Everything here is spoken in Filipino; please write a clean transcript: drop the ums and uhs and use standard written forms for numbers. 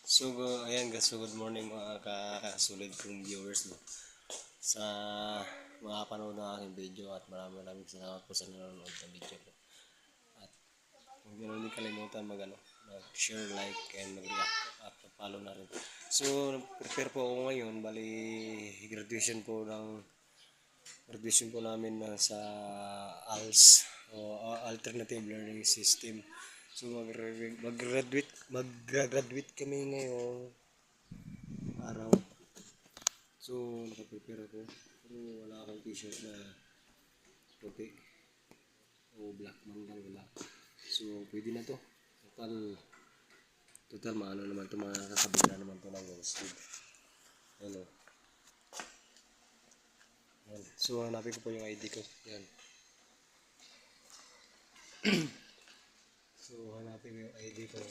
Ayan guys, so good morning mga kasulit kong viewers, no? Sa mga panood ng aking video at maraming salamat po sa nanonood ng video ko. At huwag nyo rin kalimutan mag-share, like, and mag-react at follow na rin. So, prepare po ako ngayon, bali graduation po namin sa ALS o Alternative Learning System. So mag-graduate kami ngayong araw. So nakaprepare ako. Pero wala akong t-shirt na puti o black man lang wala. So pwede na to. Total maano naman to, mga kakabila naman to ng sleeve. Ano. Yan. So hanapin ko po yung ID ko. Yan. So hanapin ko yung ID ko.